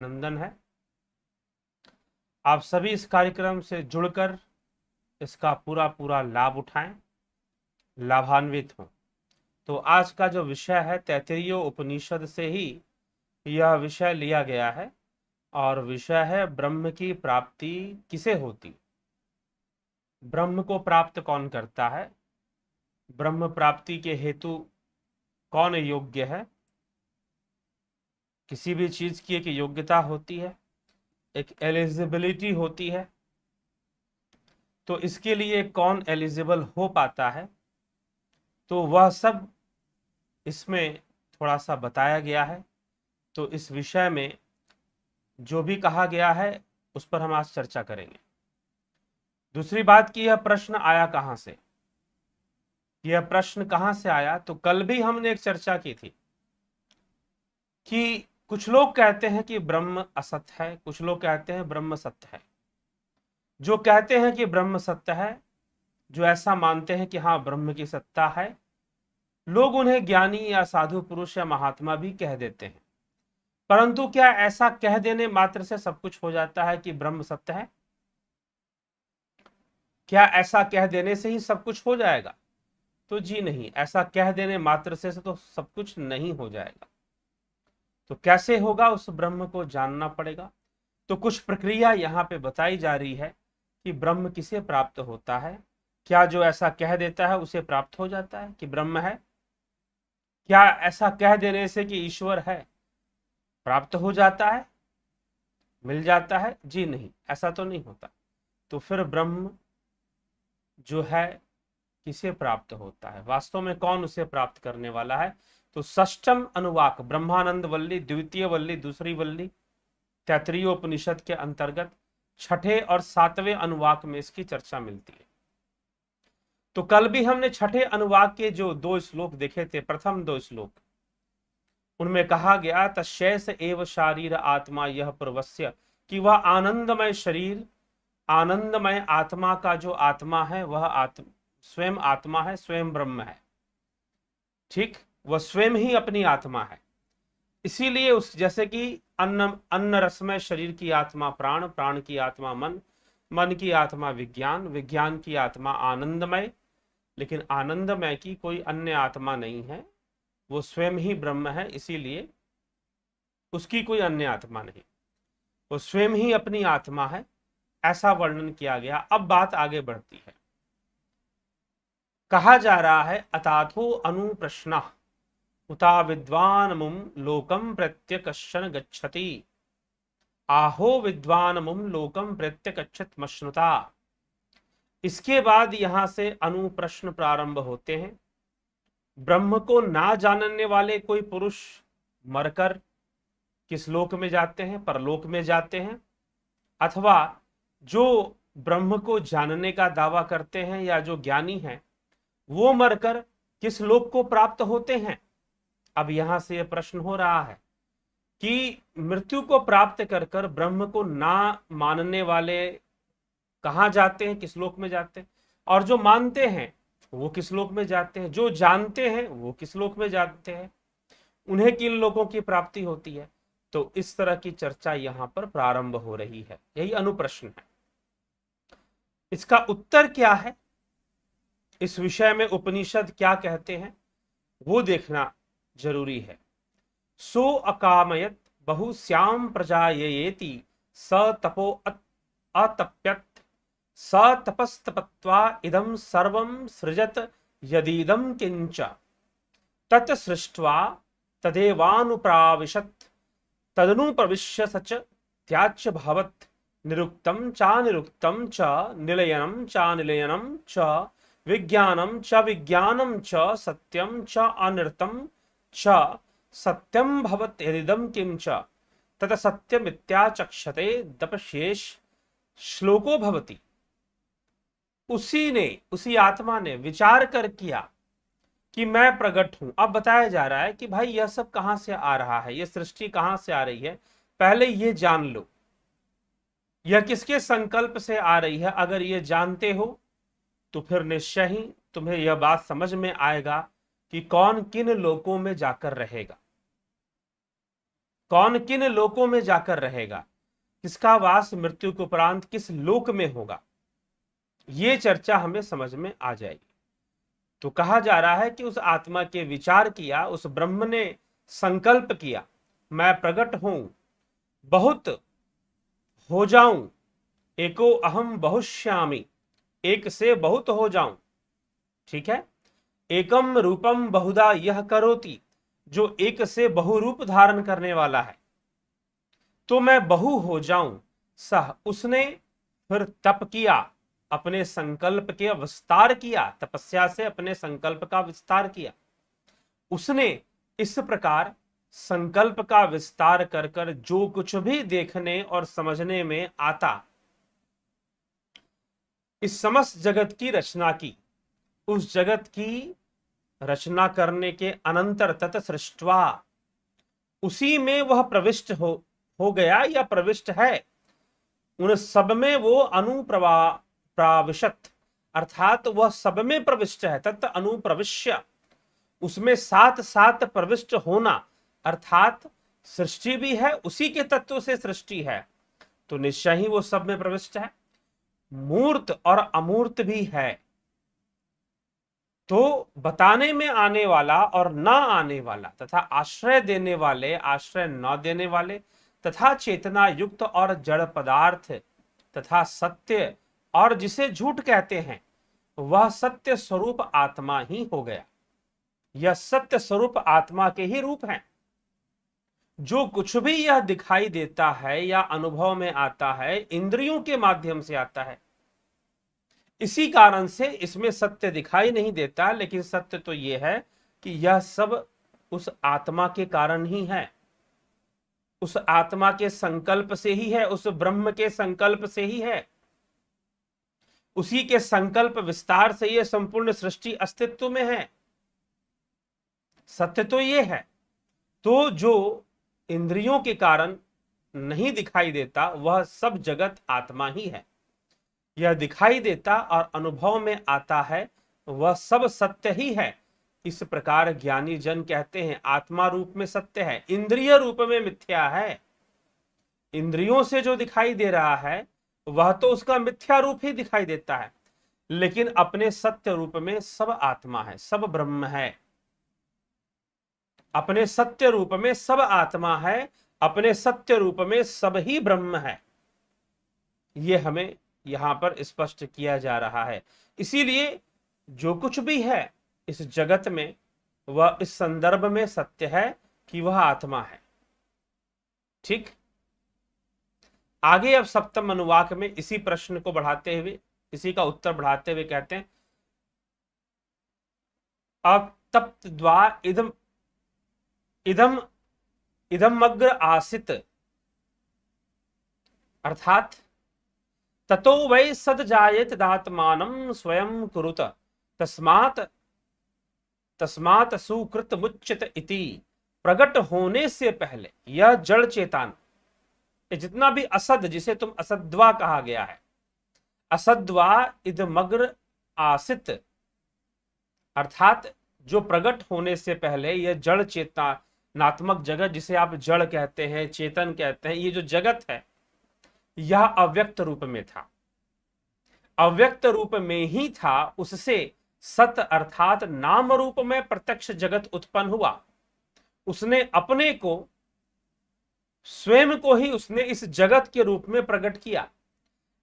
अभिनंदन है। आप सभी इस कार्यक्रम से जुड़कर इसका पूरा पूरा लाभ उठाएं, लाभान्वित हों। तो आज का जो विषय है तैत्तिरीय उपनिषद से ही यह विषय लिया गया है और विषय है ब्रह्म की प्राप्ति किसे होती, ब्रह्म को प्राप्त कौन करता है, ब्रह्म प्राप्ति के हेतु कौन योग्य है। किसी भी चीज की एक योग्यता होती है, एक एलिजिबिलिटी होती है, तो इसके लिए कौन एलिजिबल हो पाता है, तो वह सब इसमें थोड़ा सा बताया गया है। तो इस विषय में जो भी कहा गया है उस पर हम आज चर्चा करेंगे। दूसरी बात कि यह प्रश्न आया कहां से, यह प्रश्न कहां से आया, तो कल भी हमने एक चर्चा की थी कि कुछ लोग कहते हैं कि ब्रह्म असत्य है, कुछ लोग कहते हैं ब्रह्म सत्य है। जो कहते हैं कि ब्रह्म सत्य है, जो ऐसा मानते हैं कि हाँ ब्रह्म की सत्ता है, लोग उन्हें ज्ञानी या साधु पुरुष या महात्मा भी कह देते हैं। परंतु क्या ऐसा कह देने मात्र से सब कुछ हो जाता है कि ब्रह्म सत्य है? क्या ऐसा कह देने से ही सब कुछ हो जाएगा? तो जी नहीं, ऐसा कह देने मात्र से तो सब कुछ नहीं हो जाएगा। तो कैसे होगा, उस ब्रह्म को जानना पड़ेगा। तो कुछ प्रक्रिया यहाँ पे बताई जा रही है कि ब्रह्म किसे प्राप्त होता है। क्या जो ऐसा कह देता है उसे प्राप्त हो जाता है कि ब्रह्म है? क्या ऐसा कह देने से कि ईश्वर है प्राप्त हो जाता है, मिल जाता है? जी नहीं, ऐसा तो नहीं होता। तो फिर ब्रह्म जो है किसे प्राप्त होता है, वास्तव में कौन उसे प्राप्त करने वाला है? तो षष्ठम अनुवाक ब्रह्मानंद वल्ली, द्वितीय वल्ली, दूसरी वल्ली, तैत्तिरीय उपनिषद के अंतर्गत छठे और सातवें अनुवाक में इसकी चर्चा मिलती है। तो कल भी हमने छठे अनुवाक के जो 2 श्लोक देखे थे, प्रथम 2 श्लोक, उनमें कहा गया तस्यैष एव शारीर आत्मा यह प्रवस्य, कि वह आनंदमय शरीर, आनंदमय आत्मा का जो आत्मा है वह स्वयं आत्मा है, स्वयं ब्रह्म है। ठीक, वह स्वयं ही अपनी आत्मा है। इसीलिए उस जैसे कि अन्न रसमय शरीर की आत्मा प्राण, प्राण की आत्मा मन, मन की आत्मा विज्ञान, विज्ञान की आत्मा आनंदमय, लेकिन आनंदमय की कोई अन्य आत्मा नहीं है, वो स्वयं ही ब्रह्म है, इसीलिए उसकी कोई अन्य आत्मा नहीं, वो स्वयं ही अपनी आत्मा है, ऐसा वर्णन किया गया। अब बात आगे बढ़ती है, कहा जा रहा है अताथो अनुप्रश्न उता विद्वान मुम लोकम प्रत्यकशन गच्छति, आहो विद्वान मुम लोकम प्रत्यकच्छत मश्नुता। इसके बाद यहां से अनुप्रश्न प्रारंभ होते हैं। ब्रह्म को ना जानने वाले कोई पुरुष मरकर किस लोक में जाते हैं? परलोक में जाते हैं। अथवा जो ब्रह्म को जानने का दावा करते हैं या जो ज्ञानी हैं, वो मरकर किस लोक को प्राप्त होते हैं? अब यहां से यह प्रश्न हो रहा है कि मृत्यु को प्राप्त कर कर ब्रह्म को ना मानने वाले कहां जाते हैं, किस लोक में जाते हैं? और जो मानते हैं वो किस लोक में जाते हैं? जो जानते हैं वो किस लोक में जाते हैं? उन्हें किन लोगों की प्राप्ति होती है? तो इस तरह की चर्चा यहां पर प्रारंभ हो रही है, यही अनुप्रश्न है। इसका उत्तर क्या है, इस विषय में उपनिषद क्या कहते हैं, वो देखना जरूरी है। सो अकामयत बहुश्याम प्रजायेति स तपो अतप्यत स तपस्तपत्वा इदं सर्वं सृजत यदीदं किंच तत् सृष्ट्वा तदेवानुप्राविशत तदनु प्रविश्य सच त्याच्य भवत् निरुक्तं चानिरुक्तं च निलयनं चानिलयनं च विज्ञानं च विज्ञानं च सत्यं च अनृतं च सत्यं भवत् यदिदं किंच तत् सत्यमित्याचक्षते दपशेष श्लोको भवति। उसी आत्मा ने विचार कर किया कि मैं प्रकट हूं। अब बताया जा रहा है कि भाई यह सब कहां से आ रहा है, यह सृष्टि कहां से आ रही है, पहले ये जान लो, यह किसके संकल्प से आ रही है। अगर ये जानते हो तो फिर निश्चय ही तुम्हें यह बात समझ में आएगा कि कौन किन लोकों में जाकर रहेगा। कौन किन लोकों में जाकर रहेगा, किसका वास मृत्यु के उपरांत किस लोक में होगा, ये चर्चा हमें समझ में आ जाएगी। तो कहा जा रहा है कि उस आत्मा के विचार किया, उस ब्रह्म ने संकल्प किया, मैं प्रकट हूं, बहुत हो जाऊं, एको अहम बहुश्यामी, एक से बहुत हो जाऊं। ठीक है, एकम रूपम बहुधा यह करोति, जो एक से बहुरूप धारण करने वाला है, तो मैं बहु हो जाऊं। सह, उसने फिर तप किया, अपने संकल्प के विस्तार किया, तपस्या से अपने संकल्प का विस्तार किया। उसने इस प्रकार संकल्प का विस्तार कर कर जो कुछ भी देखने और समझने में आता, इस समस्त जगत की रचना की। उस जगत की रचना करने के अनंतर तत सृष्टवा, उसी में वह प्रविष्ट हो गया या प्रविष्ट है। उन सब में वो अनुप्रविशत, अर्थात वह सब में प्रविष्ट है। तत् अनुप्रविश्य, उसमें साथ साथ प्रविष्ट होना, अर्थात सृष्टि भी है, उसी के तत्व से सृष्टि है, तो निश्चय ही वो सब में प्रविष्ट है। मूर्त और अमूर्त भी है, तो बताने में आने वाला और ना आने वाला, तथा आश्रय देने वाले, आश्रय न देने वाले, तथा चेतना युक्त और जड़ पदार्थ, तथा सत्य और जिसे झूठ कहते हैं, वह सत्य स्वरूप आत्मा ही हो गया। यह सत्य स्वरूप आत्मा के ही रूप हैं। जो कुछ भी यह दिखाई देता है या अनुभव में आता है, इंद्रियों के माध्यम से आता है। इसी कारण से इसमें सत्य दिखाई नहीं देता, लेकिन सत्य तो यह है कि यह सब उस आत्मा के कारण ही है, उस आत्मा के संकल्प से ही है, उस ब्रह्म के संकल्प से ही है। उसी के संकल्प विस्तार से यह संपूर्ण सृष्टि अस्तित्व में है। सत्य तो यह है। तो जो इंद्रियों के कारण नहीं दिखाई देता, वह सब जगत आत्मा ही है। यह दिखाई देता और अनुभव में आता है, वह सब सत्य ही है। इस प्रकार ज्ञानी जन कहते हैं आत्मा रूप में सत्य है, इंद्रिय रूप में मिथ्या है। इंद्रियों से जो दिखाई दे रहा है वह तो उसका मिथ्या रूप ही दिखाई देता है, लेकिन अपने सत्य रूप में सब आत्मा है, सब ब्रह्म है। अपने सत्य रूप में सब आत्मा है, अपने सत्य रूप में सब ही ब्रह्म है। यह हमें यहां पर स्पष्ट किया जा रहा है। इसीलिए जो कुछ भी है इस जगत में, वह इस संदर्भ में सत्य है कि वह आत्मा है। ठीक, आगे अब सप्तम अनुवाक में इसी प्रश्न को बढ़ाते हुए, इसी का उत्तर बढ़ाते हुए कहते हैं, अतप्त द्वा इदम इदम इदमग्र आसित, अर्थात ततो वै सद जायेत दात्मानं स्वयं कुरुत, तस्मात् सुकृत मुच्यत इति। प्रकट होने से पहले यह जड़ चेतन, जितना भी असद, जिसे तुम असद्वा कहा गया है, असद्वा इदमग्र आसित, अर्थात जो प्रकट होने से पहले यह जड़ चेतनात्मक जगत, जिसे आप जड़ कहते हैं, चेतन कहते हैं, ये जो जगत है यह अव्यक्त रूप में था, अव्यक्त रूप में ही था। उससे सत अर्थात नाम रूप में प्रत्यक्ष जगत उत्पन्न हुआ। उसने अपने को, स्वयं को ही उसने इस जगत के रूप में प्रकट किया।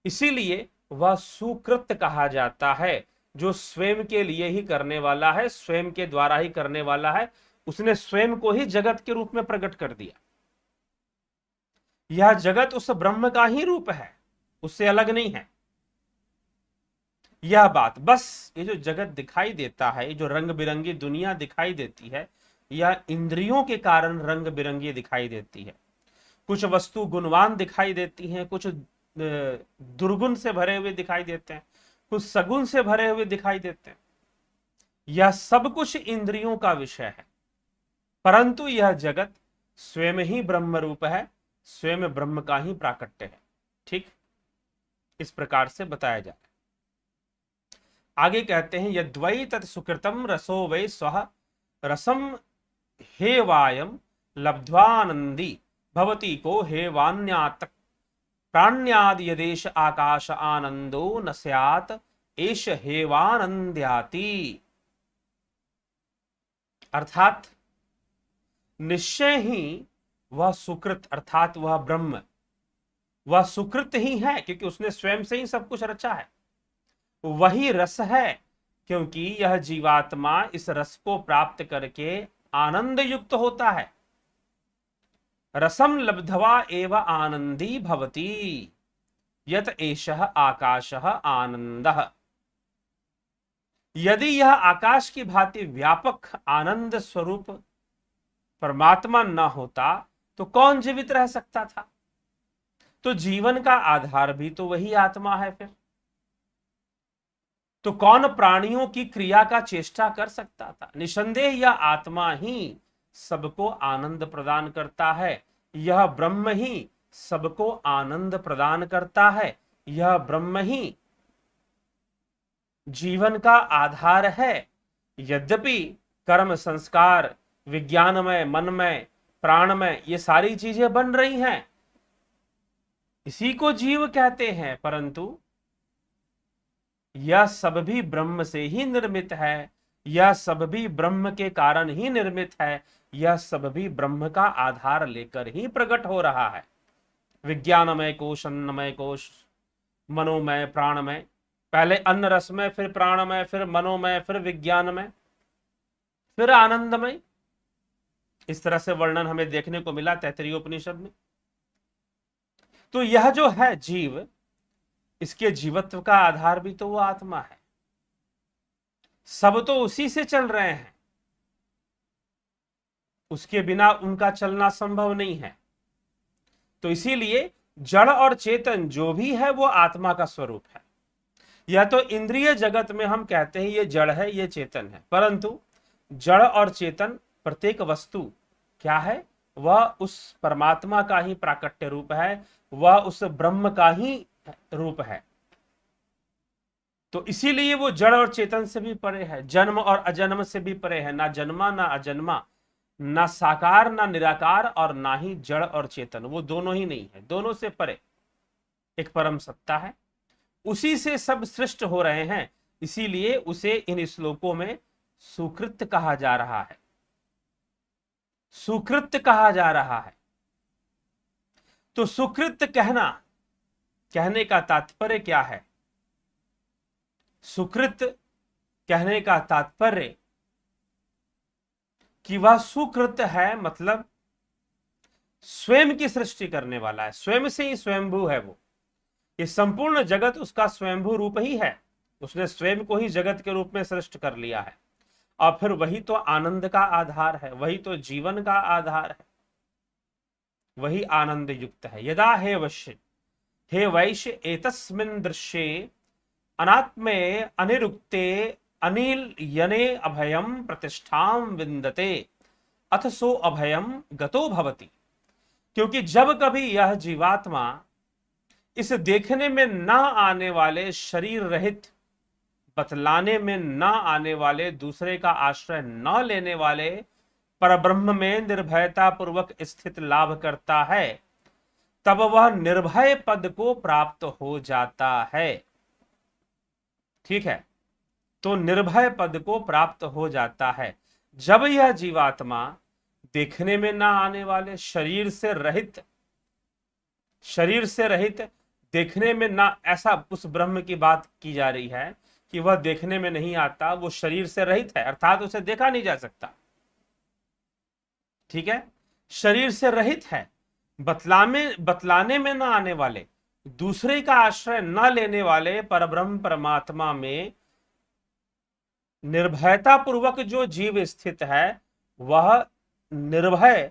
इसीलिए वह सुकृत कहा जाता है, जो स्वयं के लिए ही करने वाला है, स्वयं के द्वारा ही करने वाला है। उसने स्वयं को ही जगत के रूप में प्रकट कर दिया। यह जगत उस ब्रह्म का ही रूप है, उससे अलग नहीं है। यह बात, बस ये जो जगत दिखाई देता है, ये जो रंग बिरंगी दुनिया दिखाई देती है, यह इंद्रियों के कारण रंग बिरंगी दिखाई देती है। कुछ वस्तु गुणवान दिखाई देती हैं, कुछ दुर्गुण से भरे हुए दिखाई देते हैं, कुछ सगुण से भरे हुए दिखाई देते हैं। यह सब कुछ इंद्रियों का विषय है, परंतु यह जगत स्वयं ही ब्रह्म रूप है, स्वयं ब्रह्म का ही प्राकट्य है। ठीक, इस प्रकार से बताया जाए। आगे कहते हैं, यद्वै तत् सुकृतम रसो वै स्वः रसम हे वायम लब्ध्वानंदी भवती को हेवान्यात् प्राण्याद यदेश आकाश आनंदो न स्यात् एष हेवानंद्याति। अर्थात निश्चय ही वह सुकृत अर्थात वह ब्रह्म, वह सुकृत ही है क्योंकि उसने स्वयं से ही सब कुछ रचा है। वही रस है क्योंकि यह जीवात्मा इस रस को प्राप्त करके आनंद युक्त होता है। रसम लब्ध्वा एव आनंदी भवति यत एषः आकाशः आनंदः। यदि यह आकाश की भांति व्यापक आनंद स्वरूप परमात्मा न होता तो कौन जीवित रह सकता था? तो जीवन का आधार भी तो वही आत्मा है। फिर तो कौन प्राणियों की क्रिया का चेष्टा कर सकता था? निसंदेह यह आत्मा ही सबको आनंद प्रदान करता है, यह ब्रह्म ही सबको आनंद प्रदान करता है, यह ब्रह्म ही जीवन का आधार है। यद्यपि कर्म, संस्कार, विज्ञानमय, मनमय, प्राणमय ये सारी चीजें बन रही हैं, इसी को जीव कहते हैं, परंतु यह सब भी ब्रह्म से ही निर्मित है, यह सब भी ब्रह्म के कारण ही निर्मित है, यह सब भी ब्रह्म का आधार लेकर ही प्रकट हो रहा है। विज्ञानमय कोश, अन्नमय कोश, मनोमय, प्राणमय, पहले अन्न रसमय, फिर प्राणमय, फिर मनोमय, फिर विज्ञानमय, फिर आनंदमय। इस तरह से वर्णन हमें देखने को मिला तैत्तिरीय उपनिषद में। तो यह जो है जीव, इसके जीवत्व का आधार भी तो वो आत्मा है। सब तो उसी से चल रहे हैं, उसके बिना उनका चलना संभव नहीं है। तो इसीलिए जड़ और चेतन जो भी है वो आत्मा का स्वरूप है। यह तो इंद्रिय जगत में हम कहते हैं ये जड़ है, ये चेतन है, परंतु जड़ और चेतन प्रत्येक वस्तु क्या है? वह उस परमात्मा का ही प्राकट्य रूप है, वह उस ब्रह्म का ही रूप है। तो इसीलिए वो जड़ और चेतन से भी परे है, जन्म और अजन्म से भी परे है। ना जन्मा ना अजन्मा, ना साकार ना निराकार, और ना ही जड़ और चेतन, वो दोनों ही नहीं है, दोनों से परे एक परम सत्ता है, उसी से सब सृष्ट हो रहे हैं। इसीलिए उसे इन श्लोकों में सुकृत कहा जा रहा है, सुकृत कहा जा रहा है। तो सुकृत कहने का तात्पर्य क्या है? सुकृत कहने का तात्पर्य कि वह सुकृत है, मतलब स्वयं की सृष्टि करने वाला है, स्वयं से ही स्वयंभू है वो। ये संपूर्ण जगत उसका स्वयंभू रूप ही है, उसने स्वयं को ही जगत के रूप में सृष्ट कर लिया है। और फिर वही तो आनंद का आधार है, वही तो जीवन का आधार है, वही आनंद युक्त है। यदा हे वैश्य एतस्मिन् दृश्ये अनात्मे अनिरुक्ते अनिल यने अभयम प्रतिष्ठां विन्दते अथ सो अभयम गतो भवति। क्योंकि जब कभी यह जीवात्मा इस देखने में ना आने वाले शरीर रहित, बतलाने में ना आने वाले, दूसरे का आश्रय न लेने वाले परब्रह्म में निर्भयता पूर्वक स्थित लाभ करता है, तब वह निर्भय पद को प्राप्त हो जाता है। ठीक है, तो निर्भय पद को प्राप्त हो जाता है जब यह जीवात्मा देखने में ना आने वाले, शरीर से रहित, देखने में ना, ऐसा उस ब्रह्म की बात की जा रही है कि वह देखने में नहीं आता, वो शरीर से रहित है, अर्थात उसे देखा नहीं जा सकता। ठीक है, शरीर से रहित है, बतलाने में ना आने वाले, दूसरे का आश्रय न लेने वाले परब्रह्म परमात्मा में निर्भयता पूर्वक जो जीव स्थित है, वह निर्भय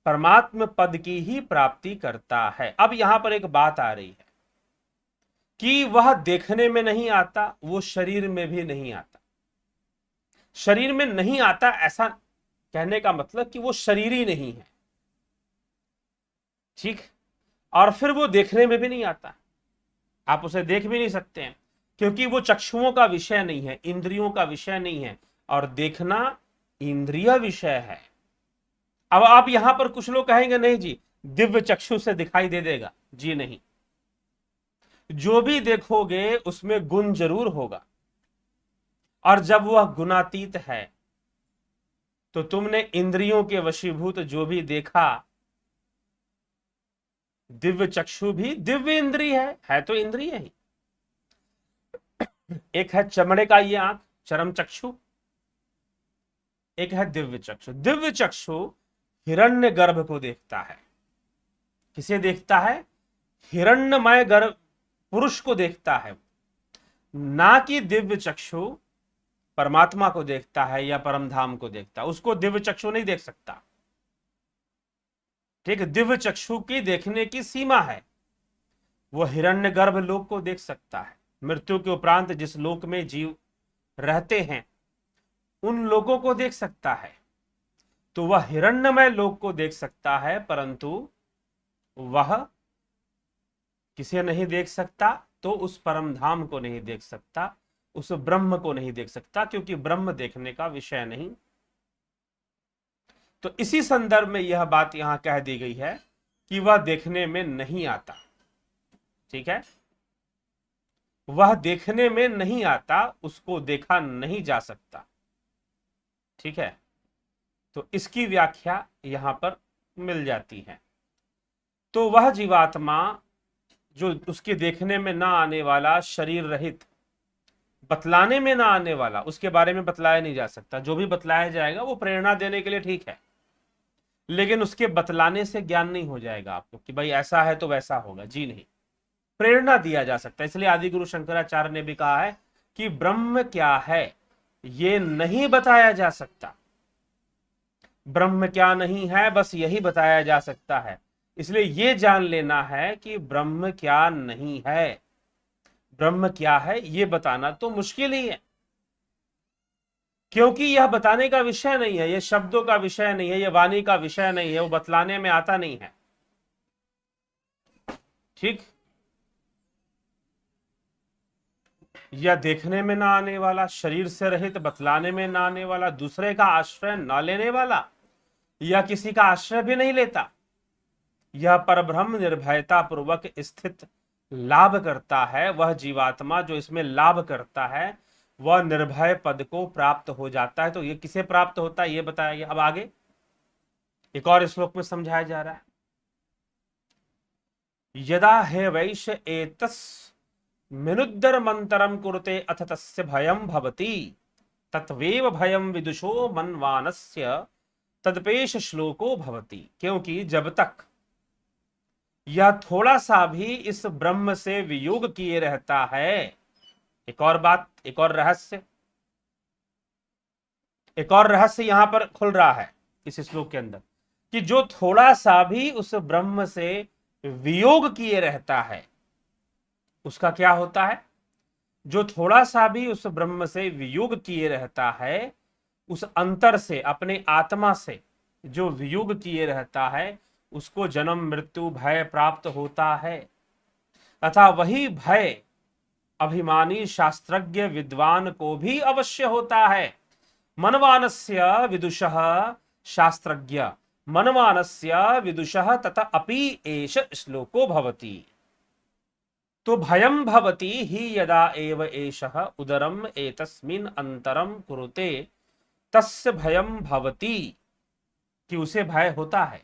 परमात्म पद की ही प्राप्ति करता है। अब यहां पर एक बात आ रही है कि वह देखने में नहीं आता, वो शरीर में भी नहीं आता। शरीर में नहीं आता ऐसा कहने का मतलब कि वो शरीर ही नहीं है, ठीक, और फिर वो देखने में भी नहीं आता, आप उसे देख भी नहीं सकते हैं, क्योंकि वो चक्षुओं का विषय नहीं है, इंद्रियों का विषय नहीं है, और देखना इंद्रिय विषय है। अब आप यहां पर कुछ लोग कहेंगे नहीं जी, दिव्य चक्षु से दिखाई दे देगा? जी नहीं। जो भी देखोगे उसमें गुण जरूर होगा, और जब वह गुणातीत है तो तुमने इंद्रियों के वशीभूत जो भी देखा, दिव्य चक्षु भी दिव्य इंद्रिय है तो इंद्रिय ही। एक है चमड़े का ये आंख, चरम चक्षु, एक है दिव्य चक्षु। दिव्य चक्षु हिरण्य गर्भ को देखता है। किसे देखता है? हिरण्यमय गर्भ पुरुष को देखता है, ना कि दिव्य चक्षु परमात्मा को देखता है या परमधाम को देखता है। उसको दिव्य चक्षु नहीं देख सकता। ठीक है, दिव्य चक्षु की देखने की सीमा है। वो हिरण्यगर्भ लोक को देख सकता है। मृत्यु के उपरांत जिस लोक में जीव रहते हैं उन लोगों को देख सकता है। तो वह हिरण्यमय लोक को देख सकता है, परंतु वह किसे नहीं देख सकता? तो उस परम धाम को नहीं देख सकता, उस ब्रह्म को नहीं देख सकता, क्योंकि ब्रह्म देखने का विषय नहीं। तो इसी संदर्भ में यह बात यहां कह दी गई है कि वह देखने में नहीं आता। ठीक है, वह देखने में नहीं आता, उसको देखा नहीं जा सकता। ठीक है, तो इसकी व्याख्या यहां पर मिल जाती है। तो वह जीवात्मा जो उसके देखने में ना आने वाला, शरीर रहित, बतलाने में ना आने वाला, उसके बारे में बतलाया नहीं जा सकता। जो भी बतलाया जाएगा वो प्रेरणा देने के लिए ठीक है, लेकिन उसके बतलाने से ज्ञान नहीं हो जाएगा आपको कि भाई ऐसा है तो वैसा होगा। जी नहीं, प्रेरणा दिया जा सकता है। इसलिए आदि गुरु शंकराचार्य ने भी कहा है कि ब्रह्म क्या है ये नहीं बताया जा सकता। ब्रह्म क्या नहीं है बस यही बताया जा सकता है। इसलिए ये जान लेना है कि ब्रह्म क्या नहीं है, ब्रह्म क्या है ये बताना तो मुश्किल ही है, क्योंकि यह बताने का विषय नहीं है, यह शब्दों का विषय नहीं है, यह वाणी का विषय नहीं है, वो बतलाने में आता नहीं है। ठीक, या देखने में ना आने वाला, शरीर से रहित, बतलाने में ना आने वाला, दूसरे का आश्रय ना लेने वाला, या किसी का आश्रय भी नहीं लेता, यह परब्रह्म निर्भयता पूर्वक स्थित लाभ करता है। वह जीवात्मा जो इसमें लाभ करता है वह निर्भय पद को प्राप्त हो जाता है। तो ये किसे प्राप्त होता है ये बताया गया। अब आगे एक और श्लोक में समझाया जा रहा है, यदा हे वैश्य एतस् मिनुद्दर मंतरम कुरुते अथ तस्य भयं भवति तत्वेव भयं विदुषो मनवानस्य तदपेश श्लोको भवति। क्योंकि जब तक यह थोड़ा सा भी इस ब्रह्म से वियोग किए रहता है, एक और बात, एक और रहस्य यहां पर खुल रहा है इस श्लोक के अंदर, कि जो थोड़ा सा भी उस ब्रह्म से वियोग किए रहता है उसका क्या होता है? जो थोड़ा सा भी उस ब्रह्म से वियोग किए रहता है, उस अंतर से, अपने आत्मा से जो वियोग किए रहता है, उसको जन्म मृत्यु भय प्राप्त होता है। तथा वही भय अभिमानी शास्त्रज्ञ विद्वान को भी अवश्य होता है। मनवानस्य विदुषः शास्त्रज्ञ मनवानस्य विदुषः तथा अपि एष श्लोको भवति। तो भयं भवति हि यदा एव एषः उदरम एतस्मिन् अंतरम कुरुते तस्य भयं भवति, कि उसे भय होता है।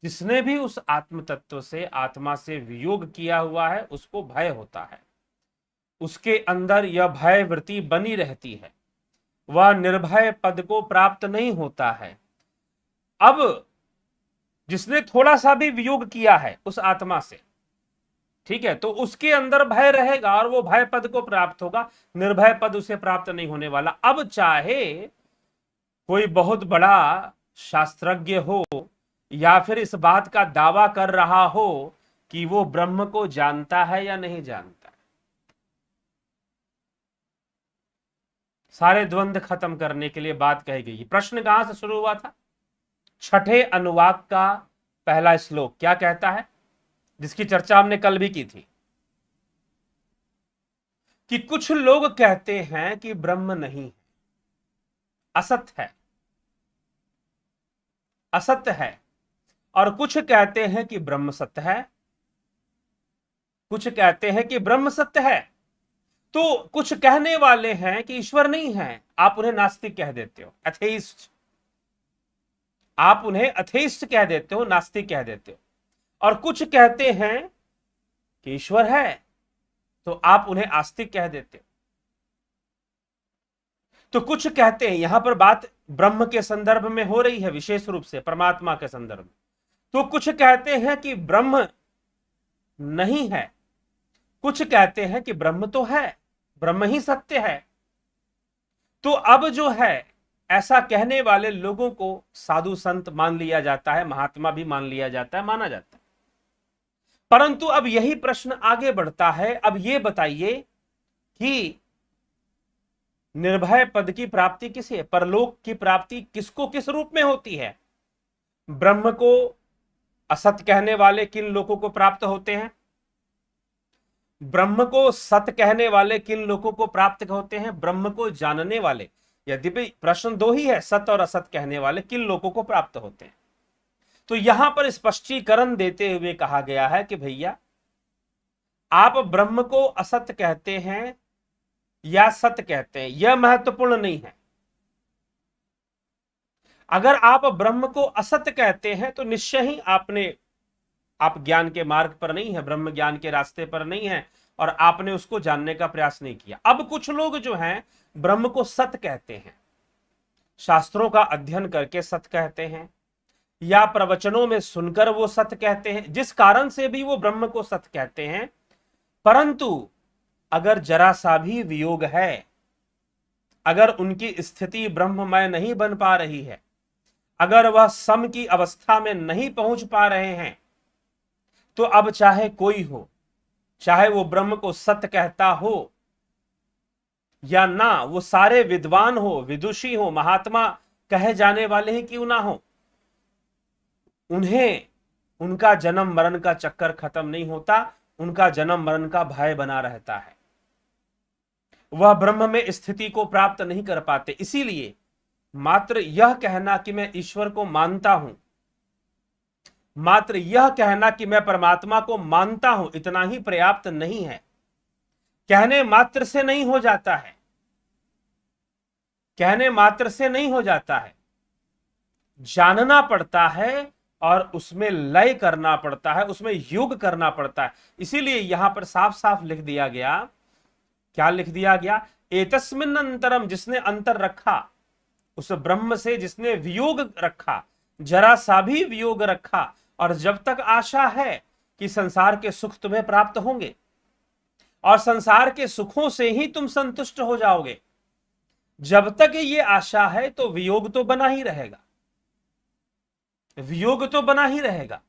जिसने भी उस आत्म तत्व से, आत्मा से वियोग किया हुआ है उसको भय होता है, उसके अंदर यह भय वृत्ति बनी रहती है, वह निर्भय पद को प्राप्त नहीं होता है। अब जिसने थोड़ा सा भी वियोग किया है उस आत्मा से, ठीक है, तो उसके अंदर भय रहेगा और वो भय पद को प्राप्त होगा, निर्भय पद उसे प्राप्त नहीं होने वाला। अब चाहे कोई बहुत बड़ा शास्त्रज्ञ हो या फिर इस बात का दावा कर रहा हो कि वो ब्रह्म को जानता है या नहीं जानता, सारे द्वंद्व खत्म करने के लिए बात कही गई। प्रश्न कहां से शुरू हुआ था? छठे अनुवाक का पहला श्लोक क्या कहता है, जिसकी चर्चा हमने कल भी की थी, कि कुछ लोग कहते हैं कि ब्रह्म नहीं है, असत है, असत्य है, और कुछ कहते हैं कि ब्रह्म सत्य है, कुछ कहते हैं कि ब्रह्म सत्य है। तो कुछ कहने वाले हैं कि ईश्वर नहीं है, आप उन्हें नास्तिक कह देते हो, एथेइस्ट। आप उन्हें एथेइस्ट कह देते हो, नास्तिक कह देते हो। और कुछ कहते हैं कि ईश्वर है, तो आप उन्हें आस्तिक कह देते हो। तो कुछ कहते हैं, यहां पर बात ब्रह्म के संदर्भ में हो रही है, विशेष रूप से परमात्मा के संदर्भ में। तो कुछ कहते हैं कि ब्रह्म नहीं है, कुछ कहते हैं कि ब्रह्म तो है, ब्रह्म ही सत्य है। तो अब जो है, ऐसा कहने वाले लोगों को साधु संत मान लिया जाता है, महात्मा भी मान लिया जाता है, माना जाता है। परंतु अब यही प्रश्न आगे बढ़ता है, अब ये बताइए कि निर्भय पद की प्राप्ति किसे है, परलोक की प्राप्ति किसको किस रूप में होती है? ब्रह्म को असत कहने वाले किन लोगों को प्राप्त होते हैं? ब्रह्म को सत्य कहने वाले किन लोगों को प्राप्त होते हैं? ब्रह्म को जानने वाले। यद्यपि प्रश्न दो ही है, सत्य और असत कहने वाले किन लोगों को प्राप्त होते हैं। तो यहां पर स्पष्टीकरण देते हुए कहा गया है कि भैया, आप ब्रह्म को असत्य कहते हैं या सत्य कहते हैं, यह महत्वपूर्ण नहीं है। अगर आप ब्रह्म को असत्य कहते हैं तो निश्चय ही आप ज्ञान के मार्ग पर नहीं है, ब्रह्म ज्ञान के रास्ते पर नहीं है, और आपने उसको जानने का प्रयास नहीं किया। अब कुछ लोग जो हैं ब्रह्म को सत्य कहते हैं, शास्त्रों का अध्ययन करके सत्य कहते हैं, या प्रवचनों में सुनकर वो सत्य कहते हैं, जिस कारण से भी वो ब्रह्म को सत्य कहते हैं। परंतु अगर जरा सा भी वियोग है, अगर उनकी स्थिति ब्रह्ममय नहीं बन पा रही है, अगर वह सम की अवस्था में नहीं पहुंच पा रहे हैं, तो अब चाहे कोई हो, चाहे वो ब्रह्म को सत्य कहता हो या ना, वो सारे विद्वान हो, विदुषी हो, महात्मा कहे जाने वाले ही क्यों ना हो, उन्हें उनका जन्म मरण का चक्कर खत्म नहीं होता, उनका जन्म मरण का भय बना रहता है, वह ब्रह्म में स्थिति को प्राप्त नहीं कर पाते। इसीलिए मात्र यह कहना कि मैं ईश्वर को मानता हूं, मात्र यह कहना कि मैं परमात्मा को मानता हूं, इतना ही पर्याप्त नहीं है। कहने मात्र से नहीं हो जाता है, कहने मात्र से नहीं हो जाता है, जानना पड़ता है और उसमें लय करना पड़ता है, उसमें योग करना पड़ता है। इसीलिए यहां पर साफ साफ लिख दिया गया, क्या लिख दिया गया? एतस्मिन् अंतरम, जिसने अंतर रखा, उस ब्रह्म से जिसने वियोग रखा, जरा सा भी वियोग रखा, और जब तक आशा है कि संसार के सुख तुम्हें प्राप्त होंगे और संसार के सुखों से ही तुम संतुष्ट हो जाओगे, जब तक ये आशा है तो वियोग तो बना ही रहेगा, वियोग तो बना ही रहेगा।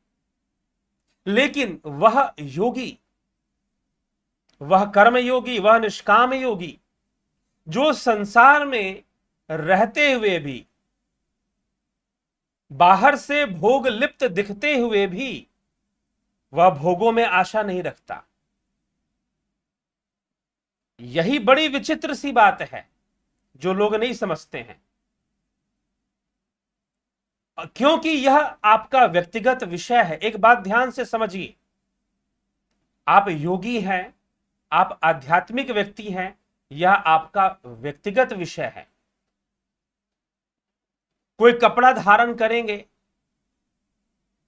लेकिन वह योगी, वह कर्म योगी, वह निष्काम योगी, जो संसार में रहते हुए भी, बाहर से भोग लिप्त दिखते हुए भी, वह भोगों में आशा नहीं रखता। यही बड़ी विचित्र सी बात है जो लोग नहीं समझते हैं, क्योंकि यह आपका व्यक्तिगत विषय है। एक बात ध्यान से समझिए, आप योगी हैं, आप आध्यात्मिक व्यक्ति हैं, यह आपका व्यक्तिगत विषय है। कोई कपड़ा धारण करेंगे,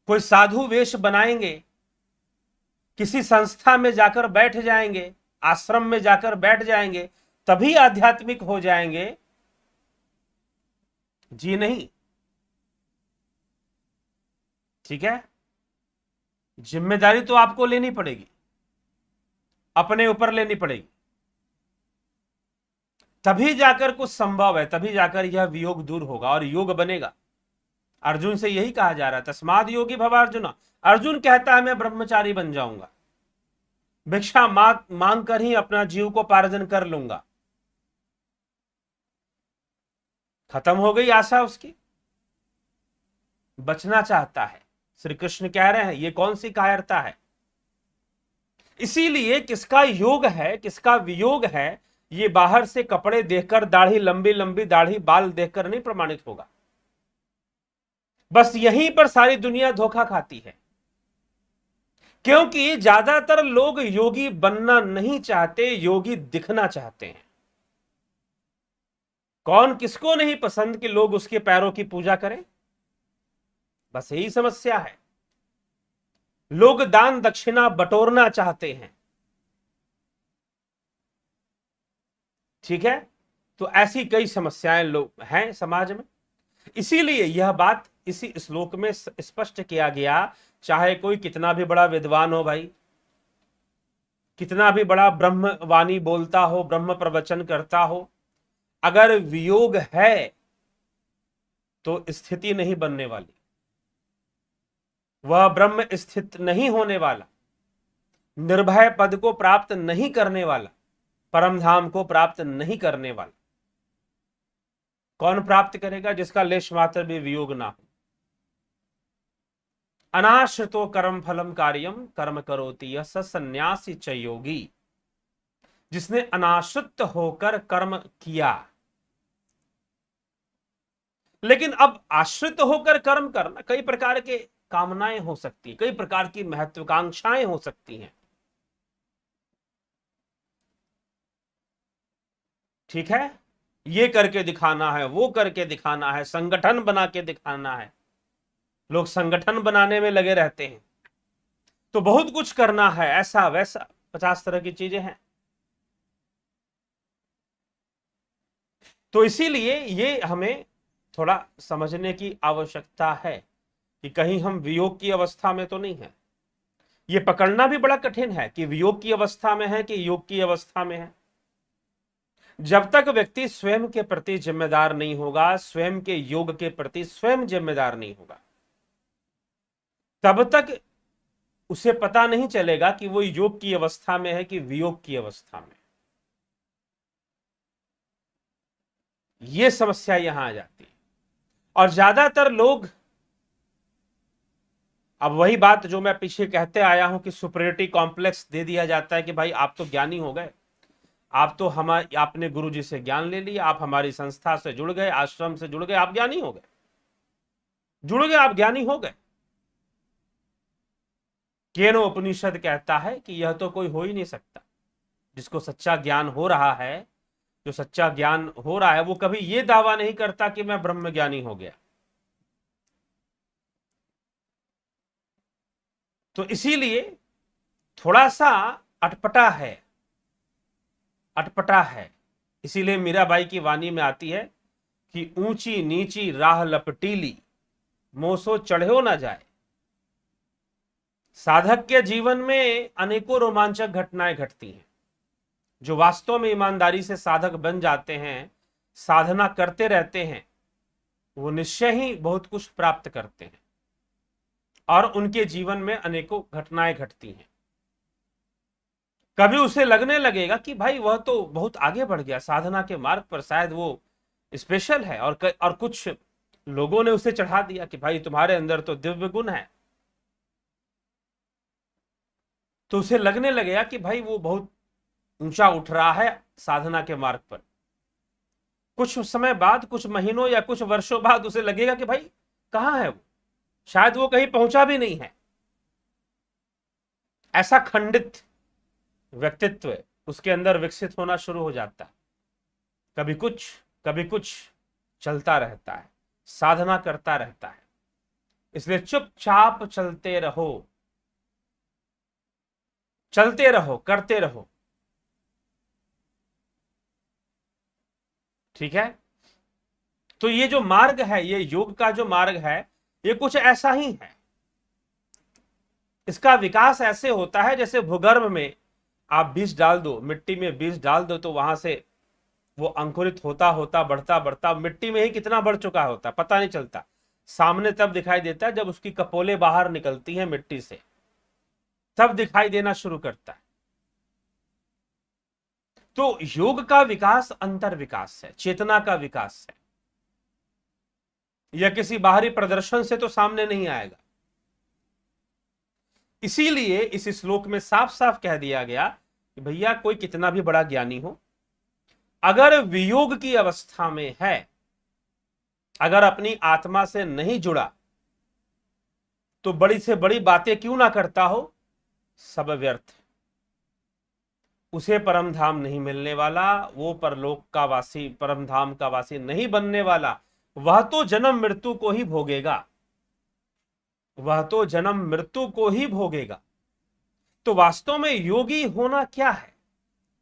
कोई साधु वेश बनाएंगे, किसी संस्था में जाकर बैठ जाएंगे, आश्रम में जाकर बैठ जाएंगे, तभी आध्यात्मिक हो जाएंगे? जी नहीं। ठीक है, जिम्मेदारी तो आपको लेनी पड़ेगी, अपने ऊपर लेनी पड़ेगी, तभी जाकर कुछ संभव है, तभी जाकर यह वियोग दूर होगा और योग बनेगा। अर्जुन से यही कहा जा रहा है, तस्माद् योगी भव अर्जुन। अर्जुन कहता है मैं ब्रह्मचारी बन जाऊंगा, भिक्षा मांग कर ही अपना जीव को पार्जन कर लूंगा। खत्म हो गई आशा उसकी, बचना चाहता है। श्री कृष्ण कह रहे हैं ये कौन सी कायरता है? इसीलिए किसका योग है, किसका वियोग है, ये बाहर से कपड़े देखकर, दाढ़ी, लंबी लंबी दाढ़ी, बाल देखकर नहीं प्रमाणित होगा। बस यहीं पर सारी दुनिया धोखा खाती है, क्योंकि ज्यादातर लोग योगी बनना नहीं चाहते, योगी दिखना चाहते हैं। कौन किसको नहीं पसंद कि लोग उसके पैरों की पूजा करें? बस यही समस्या है। लोग दान दक्षिणा बटोरना चाहते हैं, ठीक है। तो ऐसी कई समस्याएं लोग हैं समाज में। इसीलिए यह बात इसी श्लोक में स्पष्ट किया गया, चाहे कोई कितना भी बड़ा विद्वान हो भाई, कितना भी बड़ा ब्रह्मवाणी बोलता हो, ब्रह्म प्रवचन करता हो, अगर वियोग है तो स्थिति नहीं बनने वाली, वह ब्रह्म स्थित नहीं होने वाला, निर्भय पद को प्राप्त नहीं करने वाला, परम धाम को प्राप्त नहीं करने वाला। कौन प्राप्त करेगा? जिसका लेश मात्र भी वियोग ना हो। अनाश्रितो कर्म फलम कार्यम कर्म करोति यः स सन्यासी च योगी। जिसने अनाश्रित होकर कर्म किया, लेकिन अब आश्रित होकर कर्म करना, कई प्रकार के कामनाएं हो सकती है, कई प्रकार की महत्वाकांक्षाएं हो सकती हैं, ठीक है। ये करके दिखाना है, वो करके दिखाना है, संगठन बना के दिखाना है। लोग संगठन बनाने में लगे रहते हैं, तो बहुत कुछ करना है, ऐसा वैसा 50 तरह की चीजें हैं। तो इसीलिए ये हमें थोड़ा समझने की आवश्यकता है कि कहीं हम वियोग की अवस्था में तो नहीं है। ये पकड़ना भी बड़ा कठिन है कि वियोग की अवस्था में है कि योग की अवस्था में है। जब तक व्यक्ति स्वयं के प्रति जिम्मेदार नहीं होगा, स्वयं के योग के प्रति स्वयं जिम्मेदार नहीं होगा, तब तक उसे पता नहीं चलेगा कि वो योग की अवस्था में है कि वियोग की अवस्था में। ये समस्या यहां आ जाती है। और ज्यादातर लोग, अब वही बात जो मैं पीछे कहते आया हूं कि सुपीरियरिटी कॉम्प्लेक्स दे दिया जाता है कि भाई आप तो ज्ञानी हो गए, आप तो आपने गुरु जी से ज्ञान ले लिया, आप हमारी संस्था से जुड़ गए, आश्रम से जुड़ गए, आप ज्ञानी हो गए, जुड़ गए, आप ज्ञानी हो गए। केनो उपनिषद कहता है कि यह तो कोई हो ही नहीं सकता। जिसको सच्चा ज्ञान हो रहा है, जो सच्चा ज्ञान हो रहा है, वो कभी ये दावा नहीं करता कि मैं ब्रह्म ज्ञानी हो गया। तो इसीलिए थोड़ा सा अटपटा है, अटपटा है। इसीलिए मीराबाई की वाणी में आती है कि ऊंची नीची राह लपटीली, मोसो चढ़ो ना जाए। साधक के जीवन में अनेकों रोमांचक घटनाएं घटती हैं। जो वास्तव में ईमानदारी से साधक बन जाते हैं, साधना करते रहते हैं, वो निश्चय ही बहुत कुछ प्राप्त करते हैं और उनके जीवन में अनेकों घटनाएं घटती हैं। कभी उसे लगने लगेगा कि भाई वह तो बहुत आगे बढ़ गया साधना के मार्ग पर, शायद वो स्पेशल है, और कुछ लोगों ने उसे चढ़ा दिया कि भाई तुम्हारे अंदर तो दिव्य गुण है। तो उसे लगने लगेगा कि भाई वो बहुत ऊंचा उठ रहा है साधना के मार्ग पर। कुछ समय बाद, कुछ महीनों या कुछ वर्षों बाद उसे लगेगा कि भाई कहां है वो, शायद वो कहीं पहुंचा भी नहीं है। ऐसा खंडित व्यक्तित्व उसके अंदर विकसित होना शुरू हो जाता है। कभी कुछ चलता रहता है, साधना करता रहता है। इसलिए चुपचाप चलते रहो, चलते रहो, करते रहो, ठीक है। तो ये जो मार्ग है, ये योग का जो मार्ग है, ये कुछ ऐसा ही है। इसका विकास ऐसे होता है जैसे भूगर्भ में आप बीज डाल दो, मिट्टी में बीज डाल दो, तो वहां से वो अंकुरित होता होता बढ़ता बढ़ता मिट्टी में ही कितना बढ़ चुका होता पता नहीं चलता। सामने तब दिखाई देता है जब उसकी कपोले बाहर निकलती हैं मिट्टी से, तब दिखाई देना शुरू करता है। तो योग का विकास अंतर विकास है, चेतना का विकास है। यह किसी बाहरी प्रदर्शन से तो सामने नहीं आएगा। इसीलिए इस श्लोक में साफ साफ कह दिया गया कि भैया कोई कितना भी बड़ा ज्ञानी हो, अगर वियोग की अवस्था में है, अगर अपनी आत्मा से नहीं जुड़ा, तो बड़ी से बड़ी बातें क्यों ना करता हो, सब व्यर्थ। उसे परम धाम नहीं मिलने वाला, वो परलोक का वासी, परम धाम का वासी नहीं बनने वाला, वह तो जन्म मृत्यु को ही भोगेगा, वह तो जन्म मृत्यु को ही भोगेगा। तो वास्तव में योगी होना क्या है?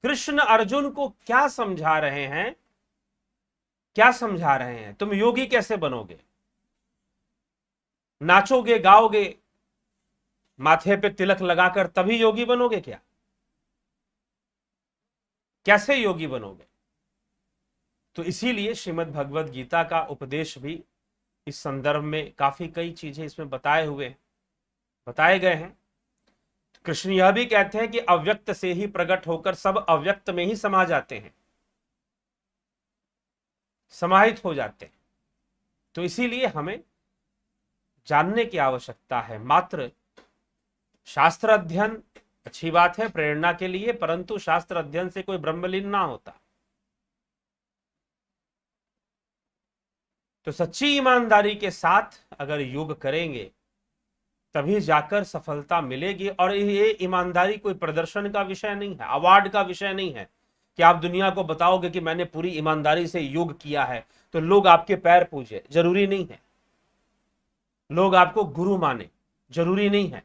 कृष्ण अर्जुन को क्या समझा रहे हैं? क्या समझा रहे हैं? तुम योगी कैसे बनोगे? नाचोगे, गाओगे, माथे पे तिलक लगाकर तभी योगी बनोगे क्या? कैसे योगी बनोगे? तो इसीलिए श्रीमद् भगवद गीता का उपदेश भी इस संदर्भ में काफी कई चीजें इसमें बताए गए हैं। कृष्ण यह भी कहते हैं कि अव्यक्त से ही प्रकट होकर सब अव्यक्त में ही समा जाते हैं, समाहित हो जाते हैं। तो इसीलिए हमें जानने की आवश्यकता है। मात्र शास्त्र अध्ययन अच्छी बात है प्रेरणा के लिए, परंतु शास्त्र अध्ययन से कोई ब्रह्मलीन ना होता। तो सच्ची ईमानदारी के साथ अगर योग करेंगे तभी जाकर सफलता मिलेगी। और ये ईमानदारी कोई प्रदर्शन का विषय नहीं है, अवार्ड का विषय नहीं है कि आप दुनिया को बताओगे कि मैंने पूरी ईमानदारी से योग किया है तो लोग आपके पैर पूजे, जरूरी नहीं है। लोग आपको गुरु माने, जरूरी नहीं है।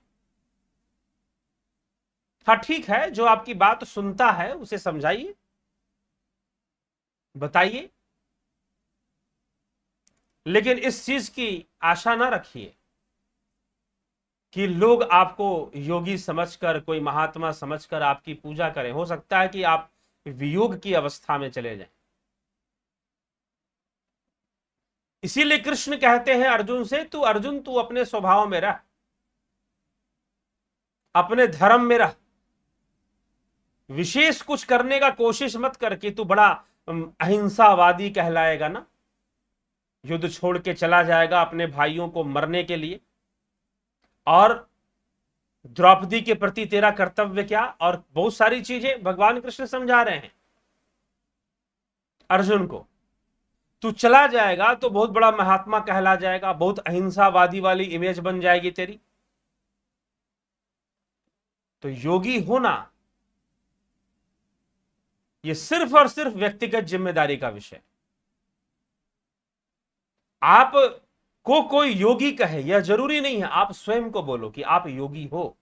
हाँ ठीक है, जो आपकी बात सुनता है उसे समझाइए, बताइए, लेकिन इस चीज की आशा ना रखिए कि लोग आपको योगी समझकर, कोई महात्मा समझकर आपकी पूजा करें। हो सकता है कि आप वियोग की अवस्था में चले जाएं। इसीलिए कृष्ण कहते हैं अर्जुन से, तू अर्जुन तू अपने स्वभाव में रह, अपने धर्म में रह, विशेष कुछ करने का कोशिश मत कर कि तू बड़ा अहिंसावादी कहलाएगा ना, युद्ध छोड़ के चला जाएगा अपने भाइयों को मरने के लिए। और द्रौपदी के प्रति तेरा कर्तव्य क्या, और बहुत सारी चीजें भगवान कृष्ण समझा रहे हैं अर्जुन को। तू चला जाएगा तो बहुत बड़ा महात्मा कहला जाएगा, बहुत अहिंसावादी वाली इमेज बन जाएगी तेरी। तो योगी होना ये सिर्फ और सिर्फ व्यक्तिगत जिम्मेदारी का विषय। आप को कोई योगी कहे यह जरूरी नहीं है, आप स्वयं को बोलो कि आप योगी हो।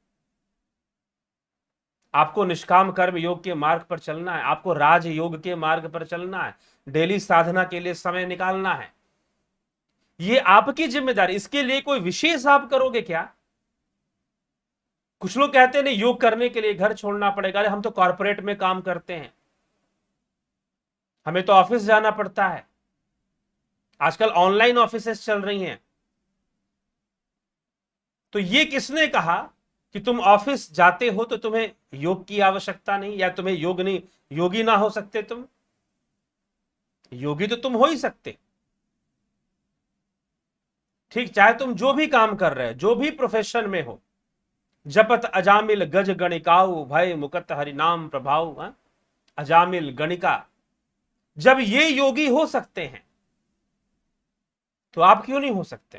आपको निष्काम कर्म योग के मार्ग पर चलना है, आपको राज योग के मार्ग पर चलना है, डेली साधना के लिए समय निकालना है, ये आपकी जिम्मेदारी। इसके लिए कोई विशेष आप करोगे क्या? कुछ लोग कहते हैं नहीं, योग करने के लिए घर छोड़ना पड़ेगा। अरे हम तो कॉर्पोरेट में काम करते हैं, हमें तो ऑफिस जाना पड़ता है। आजकल ऑनलाइन ऑफिसेस चल रही हैं। तो ये किसने कहा कि तुम ऑफिस जाते हो तो तुम्हें योग की आवश्यकता नहीं, या तुम्हें योग नहीं, योगी ना हो सकते? तुम योगी तो तुम हो ही सकते। ठीक, चाहे तुम जो भी काम कर रहे हो, जो भी प्रोफेशन में हो, जपत अजामिल गज गणिकाऊ भय मुकत हरिनाम प्रभाव। अजामिल गणिका, जब ये योगी हो सकते हैं तो आप क्यों नहीं हो सकते?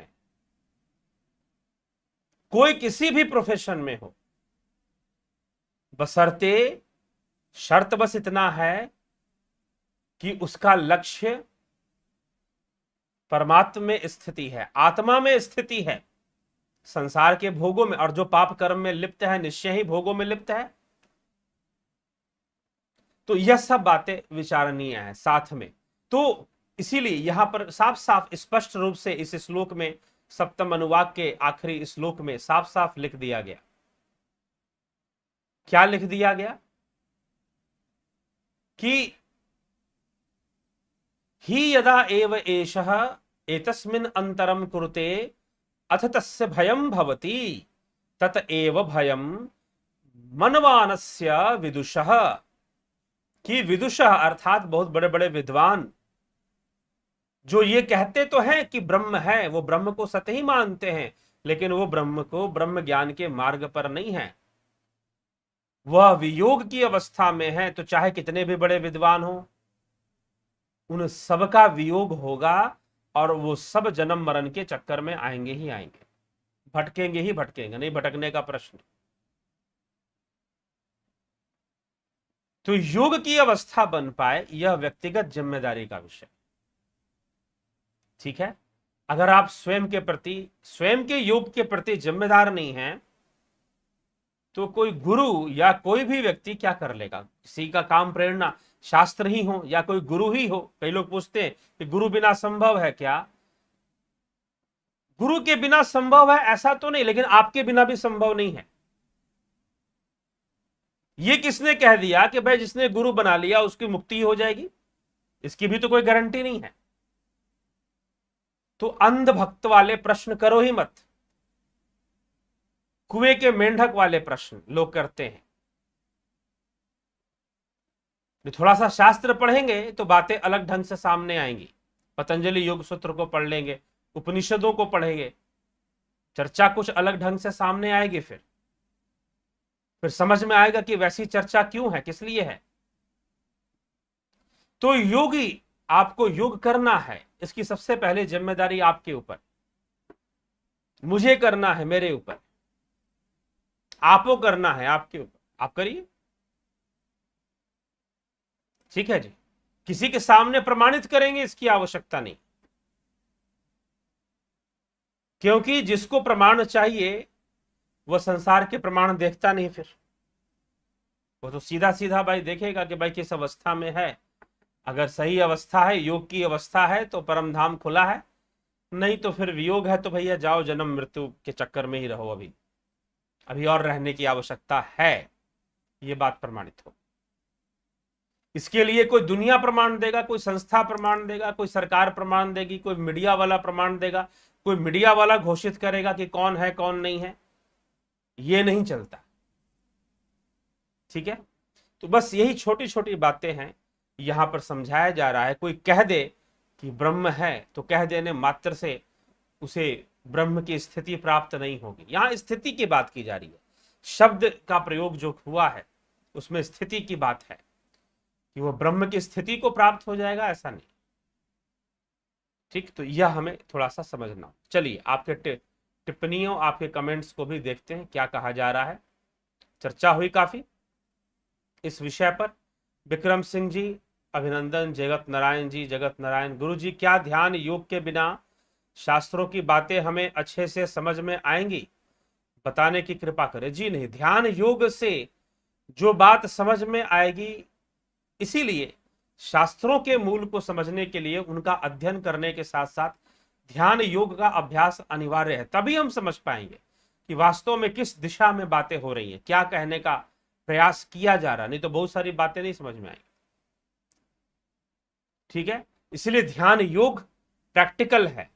कोई किसी भी प्रोफेशन में हो, बशर्ते शर्त बस इतना है कि उसका लक्ष्य परमात्मा में स्थिति है, आत्मा में स्थिति है, संसार के भोगों में। और जो पाप कर्म में लिप्त है निश्चय ही भोगों में लिप्त है। तो यह सब बातें विचारणीय है साथ में। तो इसीलिए यहां पर साफ साफ स्पष्ट रूप से इस श्लोक में, सप्तम अनुवाक के आखिरी श्लोक में साफ साफ लिख दिया गया। क्या लिख दिया गया? कि ही यदा एव एषः एतस्मिन् अंतरम कुरुते अथ तस्य भयं भवति तत एव भयं मनवानस्य विदुषः। कि विदुषः अर्थात बहुत बड़े बड़े विद्वान जो ये कहते तो हैं कि ब्रह्म है, वो ब्रह्म को सत्य ही मानते हैं, लेकिन वो ब्रह्म को ब्रह्म ज्ञान के मार्ग पर नहीं है, वह वियोग की अवस्था में है। तो चाहे कितने भी बड़े विद्वान हो, उन सबका वियोग होगा और वो सब जन्म मरण के चक्कर में आएंगे ही आएंगे। भटकेंगे ही भटकेंगे, नहीं भटकने का प्रश्न। तो योग की अवस्था बन पाए यह व्यक्तिगत जिम्मेदारी का विषय, ठीक है। अगर आप स्वयं के प्रति, स्वयं के योग के प्रति जिम्मेदार नहीं हैं, तो कोई गुरु या कोई भी व्यक्ति क्या कर लेगा। किसी का काम प्रेरणा शास्त्र ही हो या कोई गुरु ही हो। कई लोग पूछते हैं कि गुरु बिना संभव है क्या। गुरु के बिना संभव है ऐसा तो नहीं, लेकिन आपके बिना भी संभव नहीं है। ये किसने कह दिया कि भाई जिसने गुरु बना लिया उसकी मुक्ति हो जाएगी, इसकी भी तो कोई गारंटी नहीं है। तो अंधभक्त वाले प्रश्न करो ही मत। कुएं के मेंढक वाले प्रश्न लोग करते हैं। थोड़ा सा शास्त्र पढ़ेंगे तो बातें अलग ढंग से सामने आएंगी। पतंजलि योग सूत्र को पढ़ लेंगे, उपनिषदों को पढ़ेंगे, चर्चा कुछ अलग ढंग से सामने आएगी। फिर समझ में आएगा कि वैसी चर्चा क्यों है, किस लिए है। तो योगी, आपको योग करना है, इसकी सबसे पहले जिम्मेदारी आपके ऊपर, मुझे करना है, मेरे ऊपर, आपको करना है, आपके ऊपर। आप करिए, ठीक है जी। किसी के सामने प्रमाणित करेंगे इसकी आवश्यकता नहीं, क्योंकि जिसको प्रमाण चाहिए वह संसार के प्रमाण देखता नहीं। फिर वो तो सीधा सीधा भाई देखेगा कि भाई किस अवस्था में है। अगर सही अवस्था है, योग की अवस्था है, तो परम धाम खुला है, नहीं तो फिर वियोग है तो भैया जाओ, जन्म मृत्यु के चक्कर में ही रहो। अभी और रहने की आवश्यकता है, ये बात प्रमाणित हो। इसके लिए कोई दुनिया प्रमाण देगा, कोई संस्था प्रमाण देगा, कोई सरकार प्रमाण देगी, कोई मीडिया वाला प्रमाण देगा, कोई मीडिया वाला घोषित करेगा कि कौन है कौन नहीं है, ये नहीं चलता, ठीक है। तो बस यही छोटी छोटी बातें हैं, यहां पर समझाया जा रहा है। कोई कह दे कि ब्रह्म है तो कह देने मात्र से उसे ब्रह्म की स्थिति प्राप्त नहीं होगी। यहां स्थिति की बात की जा रही है, शब्द का प्रयोग जो हुआ है उसमें स्थिति की बात है कि वह ब्रह्म की स्थिति को प्राप्त हो जाएगा, ऐसा नहीं, ठीक। तो यह हमें थोड़ा सा समझना। चलिए आपके टिप्पणियों, आपके कमेंट्स को भी देखते हैं क्या कहा जा रहा है। चर्चा हुई काफी इस विषय पर। विक्रम सिंह जी अभिनंदन। जगत नारायण जी, जगत नारायण। गुरु जी क्या ध्यान योग के बिना शास्त्रों की बातें हमें अच्छे से समझ में आएंगी, बताने की कृपा करें। जी नहीं, ध्यान योग से जो बात समझ में आएगी, इसीलिए शास्त्रों के मूल को समझने के लिए उनका अध्ययन करने के साथ साथ ध्यान योग का अभ्यास अनिवार्य है। तभी हम समझ पाएंगे कि वास्तव में किस दिशा में बातें हो रही हैं, क्या कहने का प्रयास किया जा रहा, नहीं तो बहुत सारी बातें नहीं समझ में आएंगी, ठीक है। इसलिए ध्यान योग प्रैक्टिकल है।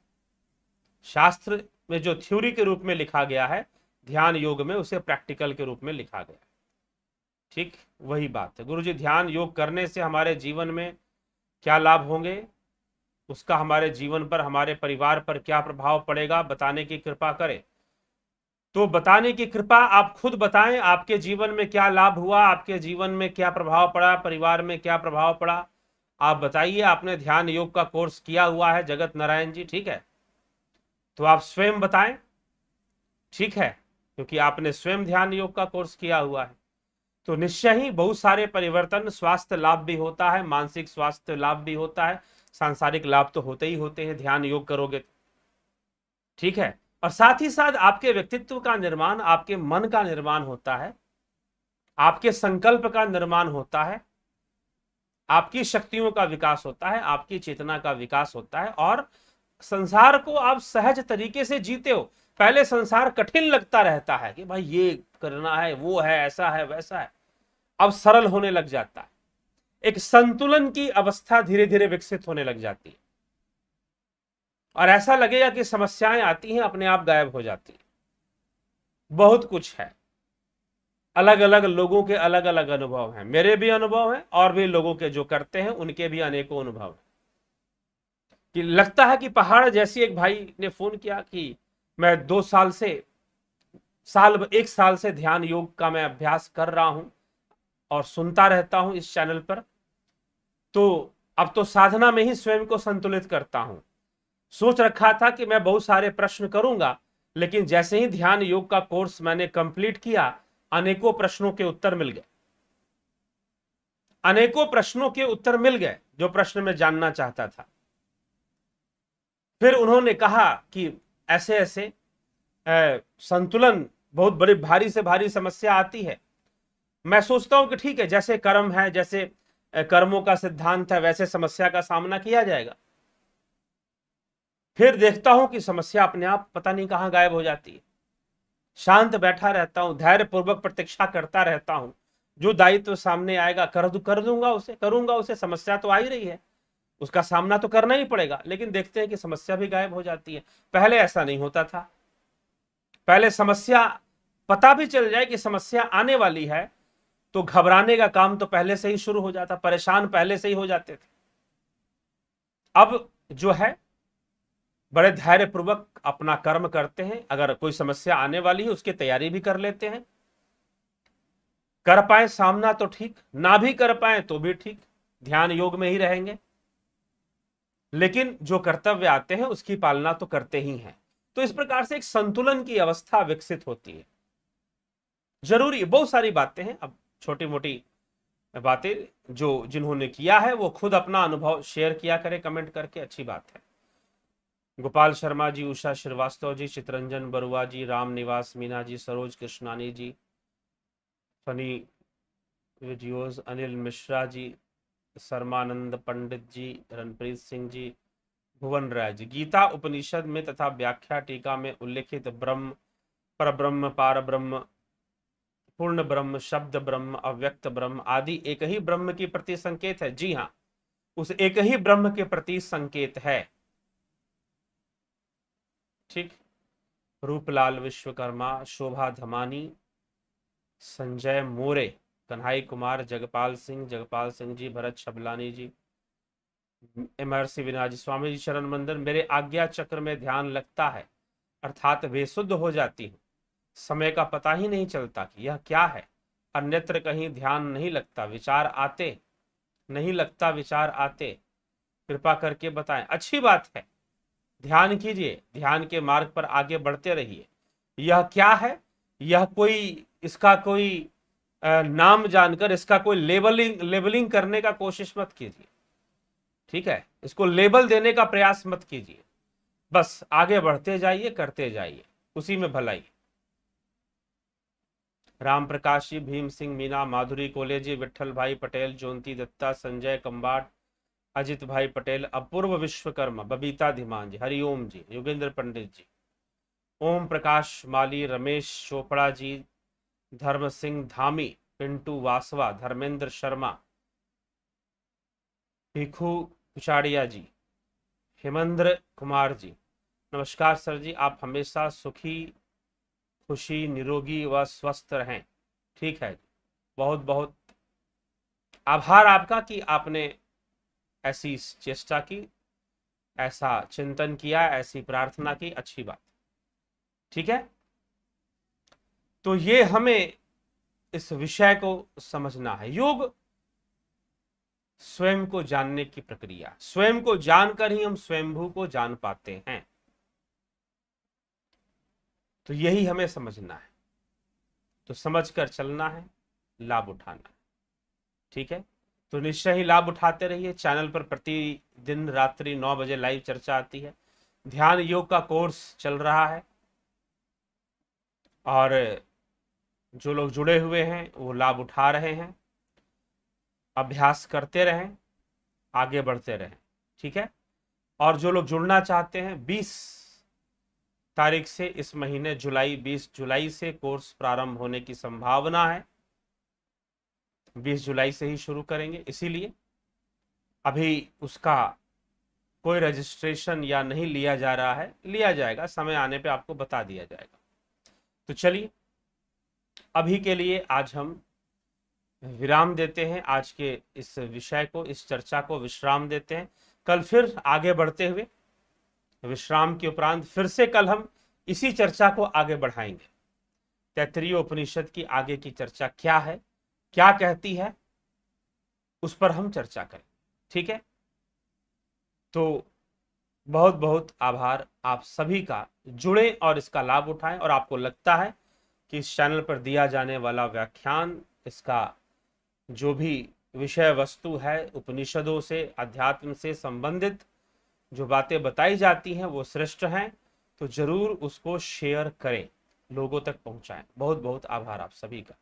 शास्त्र में जो थ्योरी के रूप में लिखा गया है, ध्यान योग में उसे प्रैक्टिकल के रूप में लिखा गया है, ठीक। वही बात है। गुरु जी ध्यान योग करने से हमारे जीवन में क्या लाभ होंगे, उसका हमारे जीवन पर, हमारे परिवार पर क्या प्रभाव पड़ेगा, बताने की कृपा करें। तो बताने की कृपा आप खुद बताएं, आपके जीवन में क्या लाभ हुआ, आपके जीवन में क्या प्रभाव पड़ा, परिवार में क्या प्रभाव पड़ा, आप बताइए। आपने ध्यान योग का कोर्स किया हुआ है जगत नारायण जी, ठीक है, तो आप स्वयं बताएं, ठीक है, क्योंकि आपने स्वयं ध्यान योग का कोर्स किया हुआ है। तो निश्चय ही बहुत सारे परिवर्तन, स्वास्थ्य लाभ भी होता है, मानसिक स्वास्थ्य लाभ भी होता है, सांसारिक लाभ तो होते ही होते हैं ध्यान योग करोगे, ठीक है। और साथ ही साथ आपके व्यक्तित्व का निर्माण, आपके मन का निर्माण होता है, आपके संकल्प का निर्माण होता है, आपकी शक्तियों का विकास होता है, आपकी चेतना का विकास होता है, और संसार को आप सहज तरीके से जीते हो। पहले संसार कठिन लगता रहता है कि भाई ये करना है, वो है, ऐसा है, वैसा है, अब सरल होने लग जाता है। एक संतुलन की अवस्था धीरे धीरे विकसित होने लग जाती है, और ऐसा लगेगा कि समस्याएं आती हैं अपने आप गायब हो जाती है। बहुत कुछ है, अलग अलग लोगों के अलग अलग अनुभव हैं, मेरे भी अनुभव हैं और भी लोगों के जो करते हैं उनके भी अनेकों अनुभव हैं। कि लगता है कि पहाड़ जैसी, एक भाई ने फोन किया कि मैं 1 साल से ध्यान योग का मैं अभ्यास कर रहा हूं और सुनता रहता हूं इस चैनल पर, तो अब तो साधना में ही स्वयं को संतुलित करता हूं। सोच रखा था कि मैं बहुत सारे प्रश्न करूंगा, लेकिन जैसे ही ध्यान योग का कोर्स मैंने कंप्लीट किया, अनेकों प्रश्नों के उत्तर मिल गए, अनेकों प्रश्नों के उत्तर मिल गए जो प्रश्न मैं जानना चाहता था। फिर उन्होंने कहा कि ऐसे ऐसे संतुलन बहुत बड़ी भारी से भारी समस्या आती है। मैं सोचता हूं कि ठीक है, जैसे कर्म है, जैसे कर्मों का सिद्धांत है, वैसे समस्या का सामना किया जाएगा। फिर देखता हूं कि समस्या अपने आप पता नहीं कहां गायब हो जाती है। शांत बैठा रहता हूं, धैर्य पूर्वक प्रतीक्षा करता रहता हूं, जो दायित्व सामने आएगा कर दूंगा उसे, करूंगा उसे। समस्या तो आ ही रही है, उसका सामना तो करना ही पड़ेगा। लेकिन देखते हैं कि समस्या भी गायब हो जाती है। पहले ऐसा नहीं होता था। पहले समस्या पता भी चल जाए कि समस्या आने वाली है तो घबराने का काम तो पहले से ही शुरू हो जाता, परेशान पहले से ही हो जाते थे। अब जो है बड़े धैर्य पूर्वक अपना कर्म करते हैं। अगर कोई समस्या आने वाली है उसकी तैयारी भी कर लेते हैं। कर पाए सामना तो ठीक, ना भी कर पाए तो भी ठीक, ध्यान योग में ही रहेंगे। लेकिन जो कर्तव्य आते हैं उसकी पालना तो करते ही हैं। तो इस प्रकार से एक संतुलन की अवस्था विकसित होती है। जरूरी बहुत सारी बातें हैं, अब छोटी मोटी बातें जो जिन्होंने किया है वो खुद अपना अनुभव शेयर किया करे कमेंट करके, अच्छी बात है। गोपाल शर्मा जी, उषा श्रीवास्तव जी, चितरंजन बरुआ जी, राम निवास मीना जी, सरोज कृष्णानी जी, फनी वीडियोज, अनिल मिश्रा जी, शर्मानंद पंडित जी, रणप्रीत सिंह जी, भुवन राय जी। गीता उपनिषद में तथा व्याख्या टीका में उल्लेखित ब्रह्म, परब्रह्म, पार ब्रह्म, पूर्ण ब्रह्म, शब्द ब्रह्म, अव्यक्त ब्रह्म आदि एक ही ब्रह्म की प्रति संकेत है। जी हाँ, उस एक ही ब्रह्म के प्रति संकेत है। ठीक। रूपलाल विश्वकर्मा, शोभा धमानी, संजय मोरे, कन्हई कुमार, जगपाल सिंह जी, भरत शबलानी जी, एमआरसी विना जी, स्वामी जी शरण मंदिर। मेरे आज्ञा चक्र में ध्यान लगता है अर्थात बेसुद्ध हो जाती हूँ। समय का पता ही नहीं चलता कि यह क्या है। अन्यत्र कहीं ध्यान नहीं लगता, विचार आते नहीं लगता, विचार आते। कृपा करके बताएं। अच्छी बात है, ध्यान कीजिए, ध्यान के मार्ग पर आगे बढ़ते रहिए। यह क्या है, यह कोई इसका कोई नाम जानकर इसका कोई लेबलिंग करने का कोशिश मत कीजिए। ठीक है, इसको लेबल देने का प्रयास मत कीजिए। बस आगे बढ़ते जाइए, करते जाइए, उसी में भलाई। राम प्रकाश जी, भीम सिंह मीना, माधुरी कोले जी, विठल भाई पटेल, जोंती दत्ता, संजय कंबाट, अजित भाई पटेल, अपूर्व विश्वकर्मा, बबीता धीमान जी, हरिओम जी, योगेंद्र पंडित जी, ओम प्रकाश माली, रमेश चोपड़ा जी, धर्म सिंह धामी, पिंटू वासवा, धर्मेंद्र शर्मा, भिखू कुचाड़िया जी, हेमेंद्र कुमार जी। नमस्कार सर जी, आप हमेशा सुखी, खुशी, निरोगी व स्वस्थ रहें। ठीक है, बहुत बहुत आभार आपका कि आपने ऐसी चेष्टा की, ऐसा चिंतन किया, ऐसी प्रार्थना की, अच्छी बात। ठीक है, तो ये हमें इस विषय को समझना है। योग स्वयं को जानने की प्रक्रिया, स्वयं को जानकर ही हम स्वयंभू को जान पाते हैं। तो यही हमें समझना है, तो समझकर चलना है, लाभ उठाना है। ठीक है, तो निश्चय ही लाभ उठाते रहिए। चैनल पर प्रतिदिन रात्रि 9 बजे लाइव चर्चा आती है। ध्यान योग का कोर्स चल रहा है और जो लोग जुड़े हुए हैं वो लाभ उठा रहे हैं। अभ्यास करते रहें, आगे बढ़ते रहें। ठीक है, और जो लोग जुड़ना चाहते हैं 20 तारीख से, इस महीने जुलाई, 20 जुलाई से कोर्स प्रारंभ होने की संभावना है। 20 जुलाई से ही शुरू करेंगे, इसीलिए अभी उसका कोई रजिस्ट्रेशन या नहीं लिया जा रहा है, लिया जाएगा, समय आने पे आपको बता दिया जाएगा। तो चलिए, अभी के लिए आज हम विराम देते हैं, आज के इस विषय को, इस चर्चा को विश्राम देते हैं। कल फिर आगे बढ़ते हुए, विश्राम के उपरांत फिर से कल हम इसी चर्चा को आगे बढ़ाएंगे। तैत्तिरीय उपनिषद की आगे की चर्चा क्या है, क्या कहती है, उस पर हम चर्चा करें। ठीक है, तो बहुत बहुत आभार आप सभी का। जुड़े और इसका लाभ उठाएं। और आपको लगता है कि इस चैनल पर दिया जाने वाला व्याख्यान, इसका जो भी विषय वस्तु है, उपनिषदों से, अध्यात्म से संबंधित जो बातें बताई जाती हैं वो श्रेष्ठ हैं, तो जरूर उसको शेयर करें, लोगों तक पहुंचाएं। बहुत बहुत आभार आप सभी का।